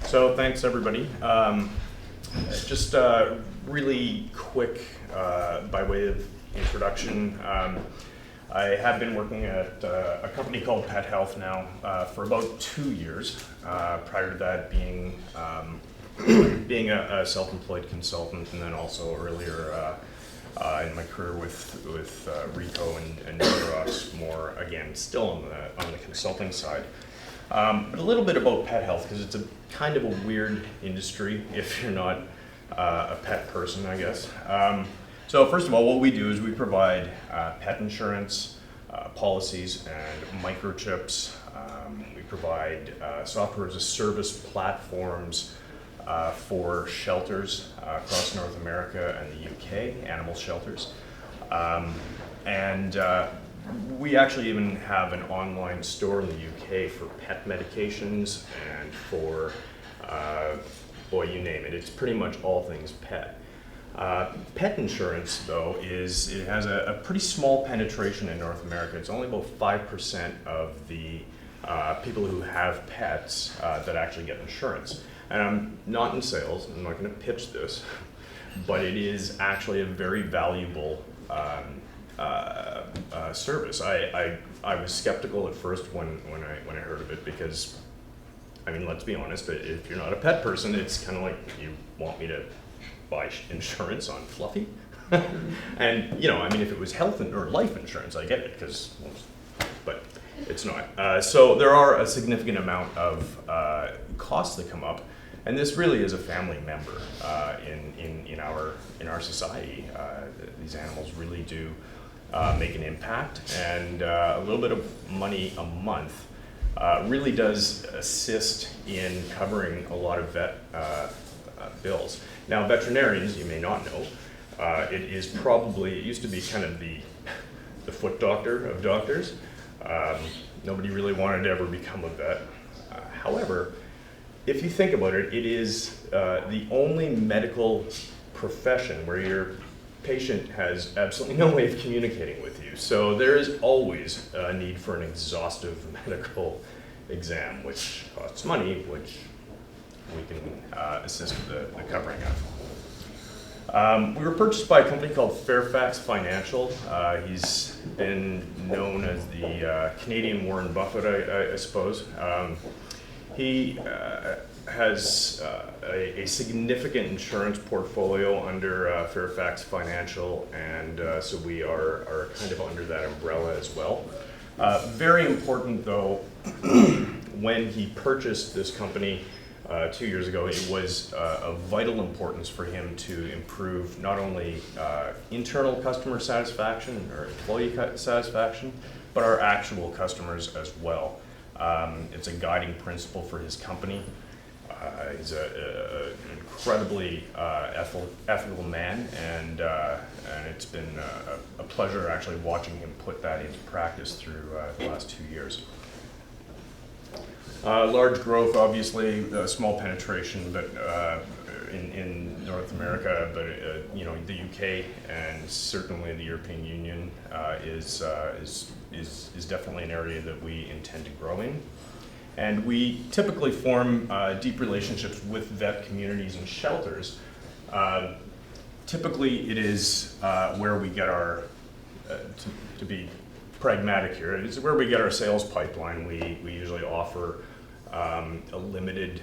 So thanks everybody. Just really quick by way of introduction. I have been working at a company called Pet Health now for about 2 years. Prior to that being a self-employed consultant, and then also earlier in my career with Rico and Xerox, more again still on the consulting side. But a little bit about pet health, because it's a kind of a weird industry if you're not a pet person, I guess. So first of all, what we do is we provide pet insurance, policies, and microchips. We provide software as a service platforms for shelters across North America and the UK, animal shelters. We actually even have an online store in the UK for pet medications and for, boy, you name it. It's pretty much all things pet. Pet insurance, though, it has a pretty small penetration in North America. It's only about 5% of the people who have pets that actually get insurance. And I'm not in sales, I'm not going to pitch this, but it is actually a very valuable service. I was skeptical at first when I heard of it, because, I mean, let's be honest, if you're not a pet person, it's kind of like, you want me to buy insurance on Fluffy? And, you know, I mean, if it was health or life insurance, I get it, but it's not. So there are a significant amount of costs that come up, and this really is a family member in our society. These animals really do make an impact, and a little bit of money a month really does assist in covering a lot of vet bills. Now, veterinarians, you may not know, it used to be kind of the foot doctor of doctors. Nobody really wanted to ever become a vet. However, if you think about it, it is the only medical profession where your patient has absolutely no way of communicating with you. So there is always a need for an exhaustive medical exam, which costs money, which we can assist with the covering of. We were purchased by a company called Fairfax Financial. He's been known as the Canadian Warren Buffett, I suppose. He has a significant insurance portfolio under Fairfax Financial, and so we are kind of under that umbrella as well. Very important, though, when he purchased this company 2 years ago, it was of vital importance for him to improve not only internal customer satisfaction or employee satisfaction, but our actual customers as well. It's a guiding principle for his company. He's an incredibly ethical man, and it's been a pleasure actually watching him put that into practice through the last 2 years. Large growth, obviously, small penetration, but in North America, but you know, the UK and certainly the European Union is definitely an area that we intend to grow in. And we typically form deep relationships with vet communities and shelters. Typically, it is where we get our, to be pragmatic here, it's where we get our sales pipeline. We usually offer a limited,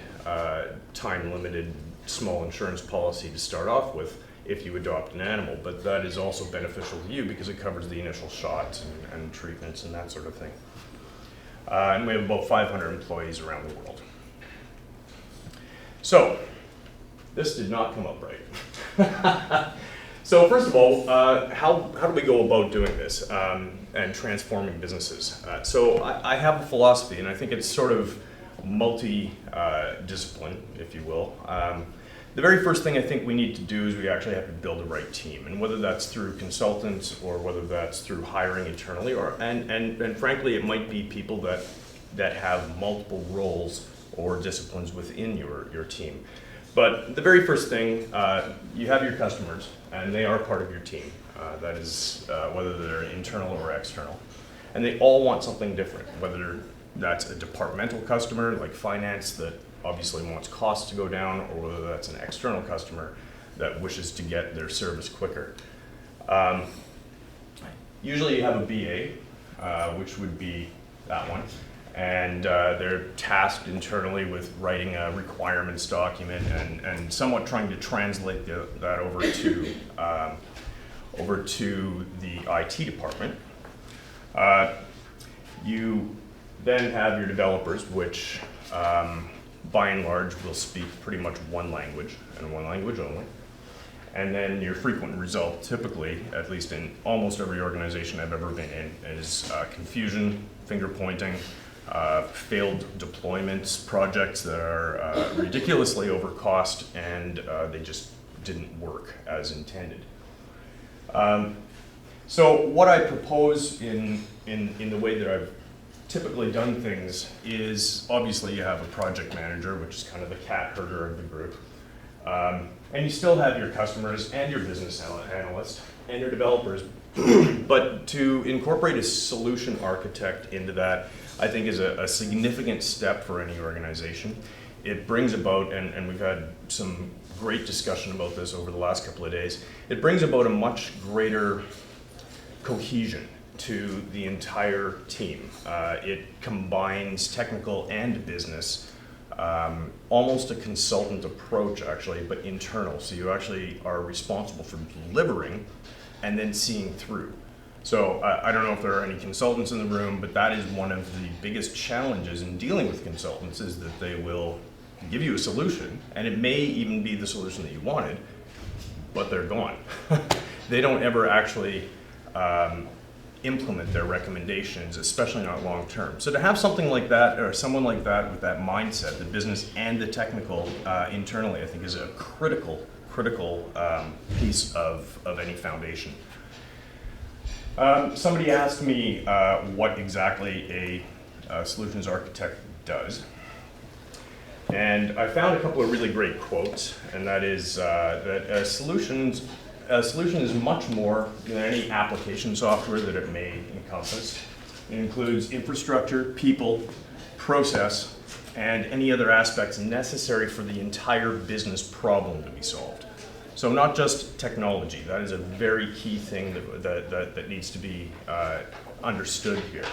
time-limited small insurance policy to start off with if you adopt an animal, but that is also beneficial to you because it covers the initial shots and treatments and that sort of thing. And we have about 500 employees around the world. So, this did not come up right. So first of all, how do we go about doing this and transforming businesses? So I have a philosophy, and I think it's sort of multi-discipline, if you will. The very first thing I think we need to do is we actually have to build the right team, and whether that's through consultants or whether that's through hiring internally, or and frankly, it might be people that have multiple roles or disciplines within your team. But the very first thing, you have your customers, and they are part of your team. That is whether they're internal or external, and they all want something different. Whether that's a departmental customer like finance that obviously wants costs to go down, or whether that's an external customer that wishes to get their service quicker. Usually you have a BA, which would be that one, and they're tasked internally with writing a requirements document and somewhat trying to translate that over to the IT department. You then have your developers, which by and large will speak pretty much one language and one language only. And then your frequent result, typically, at least in almost every organization I've ever been in, is confusion, finger pointing, failed deployments, projects that are ridiculously over cost, and they just didn't work as intended. So what I propose in the way that I've typically done things is, obviously you have a project manager, which is kind of the cat herder of the group. And you still have your customers and your business analyst and your developers. But to incorporate a solution architect into that, I think is a significant step for any organization. It brings about, and we've had some great discussion about this over the last couple of days, it brings about a much greater cohesion to the entire team. It combines technical and business, almost a consultant approach actually, but internal. So you actually are responsible for delivering and then seeing through. So I don't know if there are any consultants in the room, but that is one of the biggest challenges in dealing with consultants, is that they will give you a solution, and it may even be the solution that you wanted, but they're gone. They don't ever actually implement their recommendations, especially not long term. So to have something like that, or someone like that with that mindset, the business and the technical internally, I think is a critical piece of any foundation. Somebody asked me what exactly a solutions architect does. And I found a couple of really great quotes, and that is that a solution is much more than any application software that it may encompass. It includes infrastructure, people, process, and any other aspects necessary for the entire business problem to be solved. So not just technology, that is a very key thing that needs to be understood here.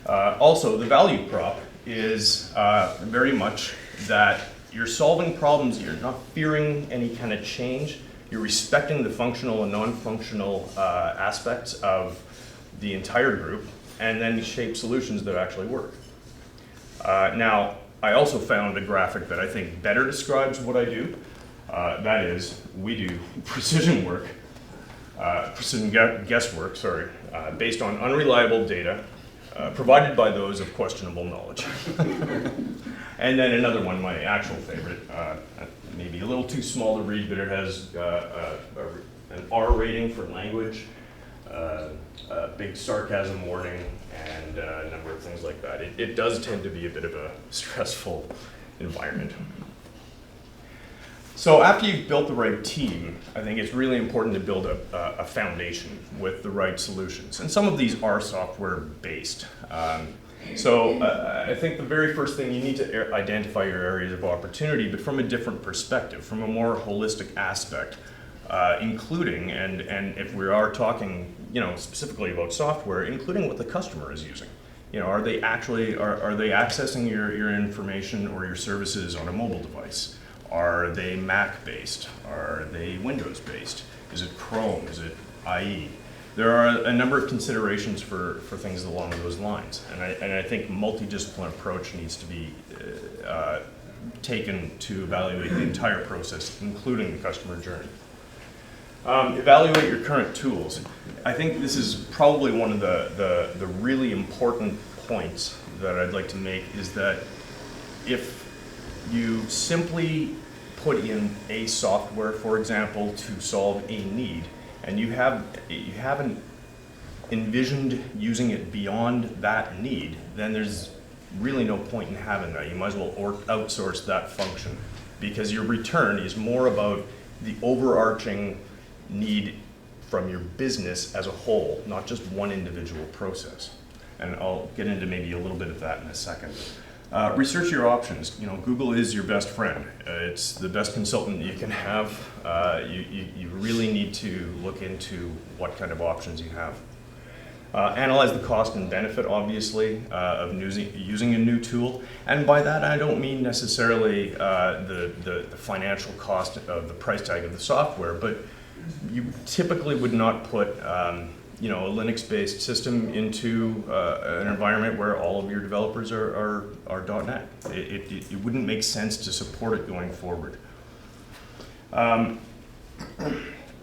Also, the value prop is very much that you're solving problems, you're not fearing any kind of change, you're respecting the functional and non-functional aspects of the entire group, and then shape solutions that actually work. Now, I also found a graphic that I think better describes what I do. That is, we do precision guesswork, based on unreliable data provided by those of questionable knowledge. And then another one, my actual favorite, maybe a little too small to read, but it has an R rating for language, a big sarcasm warning, and a number of things like that. It does tend to be a bit of a stressful environment. So after you've built the right team, I think it's really important to build a foundation with the right solutions. And some of these are software based. So I think the very first thing, you need to identify your areas of opportunity, but from a different perspective, from a more holistic aspect, including, and if we are talking, specifically about software, including what the customer is using. Are they actually, are they accessing your information or your services on a mobile device? Are they Mac based? Are they Windows based? Is it Chrome? Is it IE? There are a number of considerations for things along those lines, and I think multidisciplinary approach needs to be taken to evaluate the entire process, including the customer journey. Evaluate your current tools. I think this is probably one of the really important points that I'd like to make, is that if you simply put in a software, for example, to solve a need, and you haven't envisioned using it beyond that need, then there's really no point in having that. You might as well outsource that function, because your return is more about the overarching need from your business as a whole, not just one individual process. And I'll get into maybe a little bit of that in a second. Research your options. You know, Google is your best friend. It's the best consultant you can have. You really need to look into what kind of options you have. Analyze the cost and benefit, obviously, of using a new tool. And by that, I don't mean necessarily the financial cost of the price tag of the software, but you typically would not put you know, a Linux-based system into an environment where all of your developers are .NET. It wouldn't make sense to support it going forward.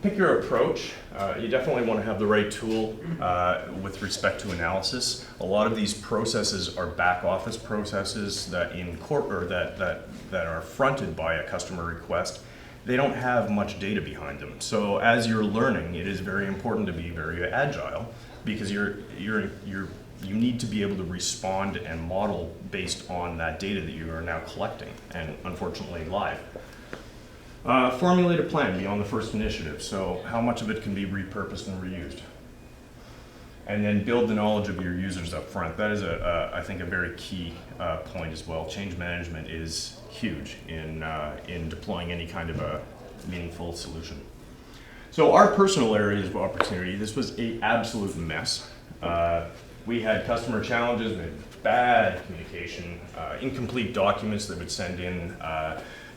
Pick your approach. You definitely want to have the right tool with respect to analysis. A lot of these processes are back office processes that that are fronted by a customer request. They don't have much data behind them. So as you're learning, it is very important to be very agile, because you need to be able to respond and model based on that data that you are now collecting, and unfortunately live. Formulate a plan beyond the first initiative. So how much of it can be repurposed and reused? And then build the knowledge of your users up front. That is, I think, a very key point as well. Change management is huge in deploying any kind of a meaningful solution. So our personal areas of opportunity, this was an absolute mess. We had customer challenges, we had bad communication, incomplete documents that would send in,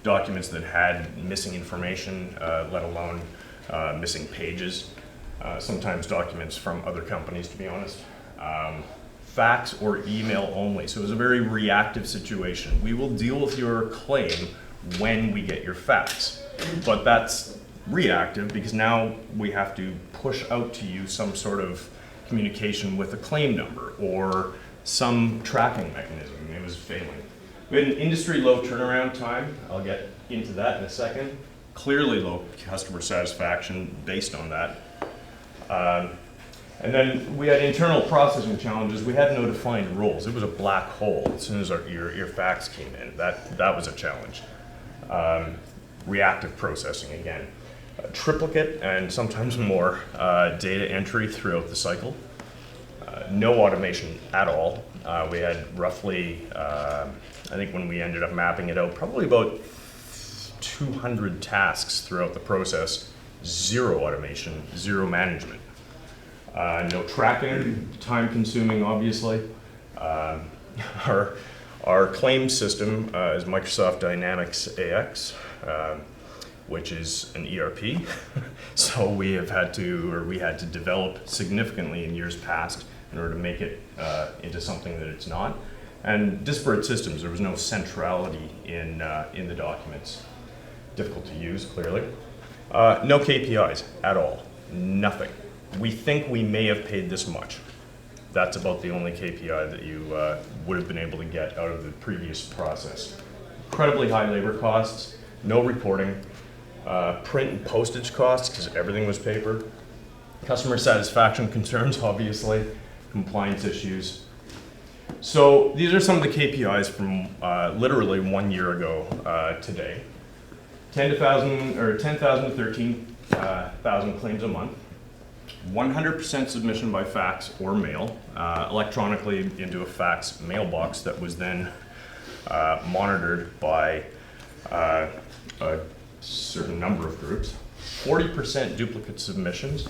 documents that had missing information, let alone missing pages. Sometimes documents from other companies, to be honest. Fax or email only. So it was a very reactive situation. We will deal with your claim when we get your fax, but that's reactive because now we have to push out to you some sort of communication with a claim number or some tracking mechanism. It was failing. We had an industry low turnaround time. I'll get into that in a second. Clearly low customer satisfaction based on that. And then we had internal processing challenges. We had no defined roles. It was a black hole as soon as your fax came in. That was a challenge. Reactive processing again. Triplicate and sometimes more data entry throughout the cycle. No automation at all. We had roughly, I think when we ended up mapping it out, probably about 200 tasks throughout the process. Zero automation, zero management. No tracking, time consuming obviously. Our claim system is Microsoft Dynamics AX, which is an ERP. So we had to develop significantly in years past in order to make it into something that it's not. And disparate systems, there was no centrality in the documents. Difficult to use, clearly. No KPIs at all, nothing. We think we may have paid this much. That's about the only KPI that you would have been able to get out of the previous process. Incredibly high labor costs, no reporting, print and postage costs because everything was paper, customer satisfaction concerns, obviously, compliance issues. So these are some of the KPIs from literally 1 year ago today. 10,000 to 13,000 claims a month. 100% submission by fax or mail, electronically into a fax mailbox that was then monitored by a certain number of groups. 40% duplicate submissions,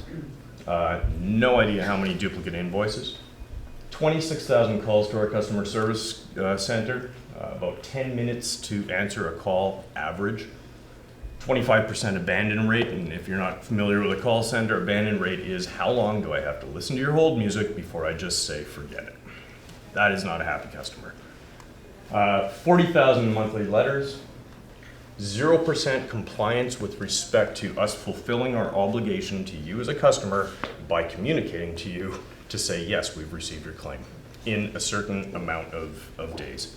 no idea how many duplicate invoices. 26,000 calls to our customer service center, about 10 minutes to answer a call average. 25% abandon rate, and if you're not familiar with a call center, abandon rate is how long do I have to listen to your hold music before I just say forget it. That is not a happy customer. 40,000 monthly letters, 0% compliance with respect to us fulfilling our obligation to you as a customer by communicating to you to say yes, we've received your claim in a certain amount of days.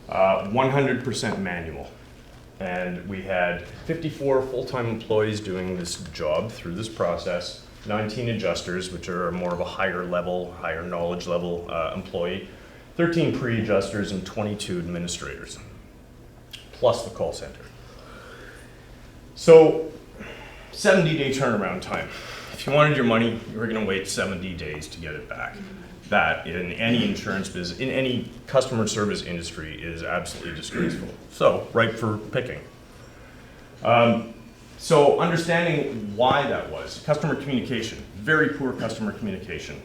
100% manual. And we had 54 full-time employees doing this job through this process, 19 adjusters, which are more of a higher level, higher knowledge level employee, 13 pre-adjusters, and 22 administrators, plus the call center. So 70-day turnaround time. If you wanted your money, you were gonna wait 70 days to get it back. that in any insurance business, in any customer service industry, is absolutely disgraceful. So, ripe for picking. So understanding why that was, customer communication, very poor customer communication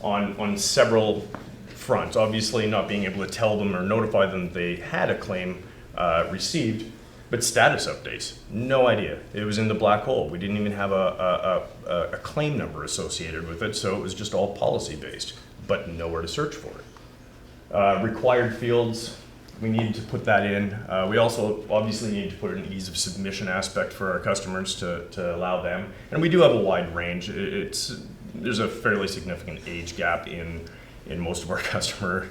on several fronts. Obviously not being able to tell them or notify them they had a claim received, but status updates, no idea. It was in the black hole. We didn't even have a claim number associated with it, so it was just all policy-based, but nowhere to search for it. Required fields, we needed to put that in. We also obviously need to put an ease of submission aspect for our customers to allow them. And we do have a wide range. There's a fairly significant age gap in most of our customer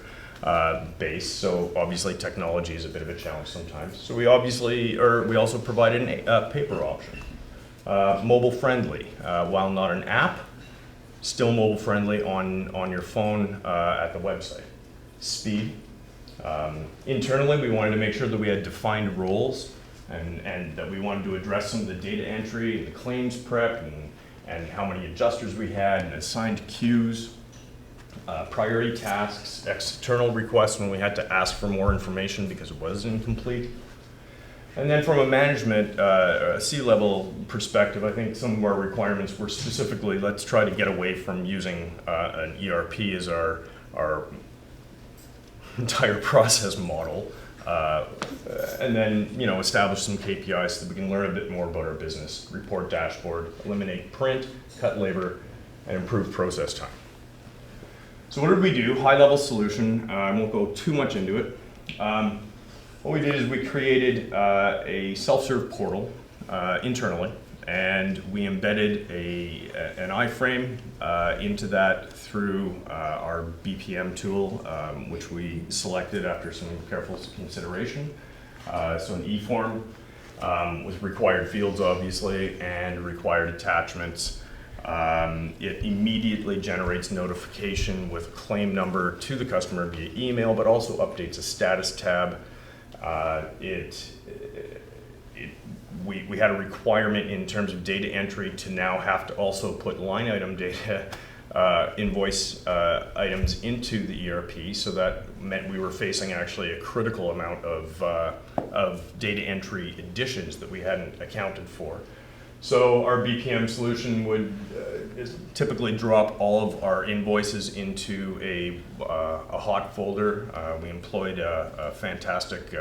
base. So obviously technology is a bit of a challenge sometimes. So we also provided a paper option. Mobile friendly, while not an app, still mobile friendly on your phone at the website. Speed. Internally, we wanted to make sure that we had defined roles and that we wanted to address some of the data entry, the claims prep, and how many adjusters we had, and assigned queues, priority tasks, external requests when we had to ask for more information because it was incomplete. And then from a management, C-level perspective, I think some of our requirements were specifically, let's try to get away from using an ERP as our entire process model, and then establish some KPIs so that we can learn a bit more about our business, report dashboard, eliminate print, cut labor, and improve process time. So what did we do? High-level solution. I won't go too much into it. What we did is we created a self-serve portal internally, and we embedded an iframe into that through our BPM tool, which we selected after some careful consideration. So an e-form with required fields, obviously, and required attachments. It immediately generates notification with claim number to the customer via email, but also updates a status tab. We had a requirement in terms of data entry to now have to also put line item data, invoice items into the ERP, so that meant we were facing actually a critical amount of data entry additions that we hadn't accounted for. So our BPM solution would typically drop all of our invoices into a hot folder. We employed a fantastic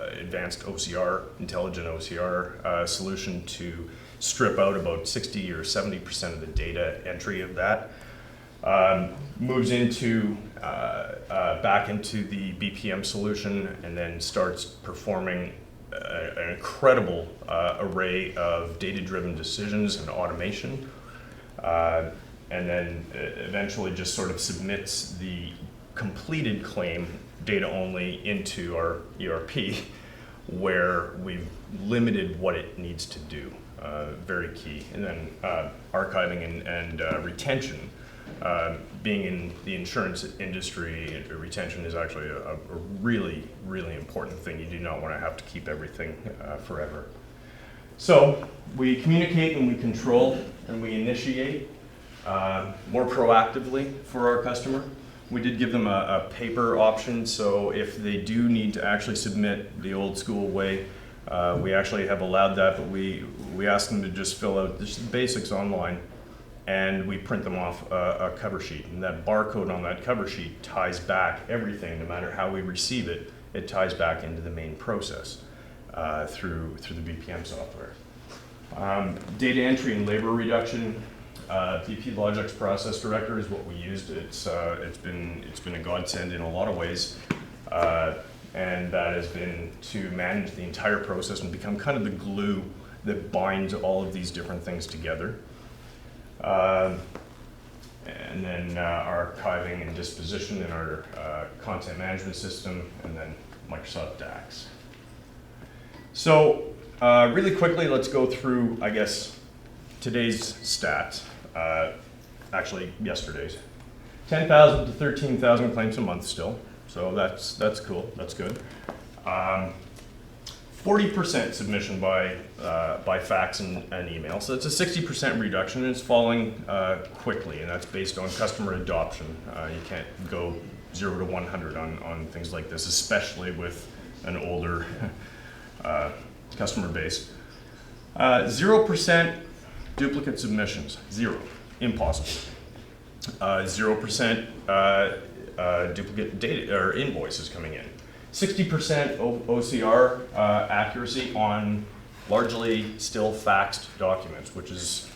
advanced OCR, intelligent OCR solution to strip out about 60 or 70% of the data entry of that. Moves into back into the BPM solution and then starts performing an incredible array of data-driven decisions and automation, and then eventually just sort of submits the completed claim data only into our ERP, where we've limited what it needs to do. Very key. And then archiving and retention. Being in the insurance industry, retention is actually a really, really important thing. You do not want to have to keep everything forever. So we communicate and we control and we initiate more proactively for our customer. We did give them a paper option, so if they do need to actually submit the old school way, we actually have allowed that, but we ask them to just fill out just the basics online, and we print them off a cover sheet. And that barcode on that cover sheet ties back everything, no matter how we receive it, it ties back into the main process through the BPM software. Data entry and labor reduction. VP Logix Process Director is what we used. It's been a godsend in a lot of ways, and that has been to manage the entire process and become kind of the glue that binds all of these different things together. And then archiving and disposition in our content management system, and then Microsoft DAX. So really quickly, let's go through, I guess, today's stats. Actually, yesterday's. 10,000 to 13,000 claims a month still, so that's cool, that's good. 40% submission by fax and email. So it's a 60% reduction, and it's falling quickly, and that's based on customer adoption. You can't go 0 to 100 on things like this, especially with an older customer base. 0% duplicate submissions, 0, impossible. 0% duplicate data or invoices coming in. 60% OCR accuracy on largely still faxed documents, which is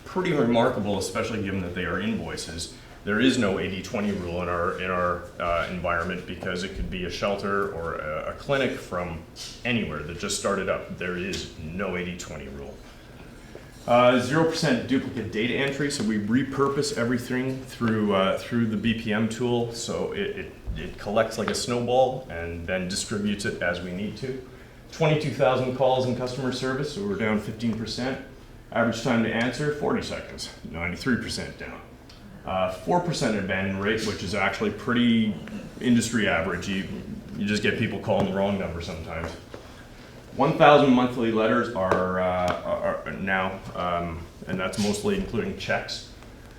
pretty remarkable, especially given that they are invoices. There is no 80-20 rule in our environment, because it could be a shelter or a clinic from anywhere that just started up. There is no 80-20 rule. 0% duplicate data entry, so we repurpose everything through the BPM tool, so it collects like a snowball and then distributes it as we need to. 22,000 calls in customer service, so we're down 15%. Average time to answer, 40 seconds, 93% down. 4% abandon rate, which is actually pretty industry average. You just get people calling the wrong number sometimes. 1,000 monthly letters are now, and that's mostly including checks.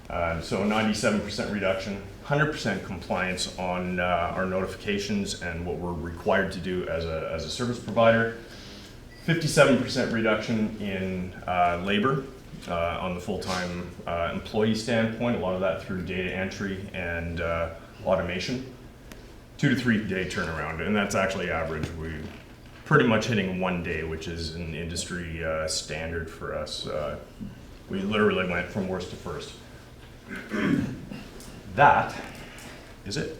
So 97% reduction, 100% compliance on our notifications and what we're required to do as a service provider. 57% reduction in labor on the full-time employee standpoint, a lot of that through data entry and automation. 2 to 3 day turnaround, and that's actually average. We're pretty much hitting 1 day, which is an industry standard for us. We literally went from worst to first. That is it.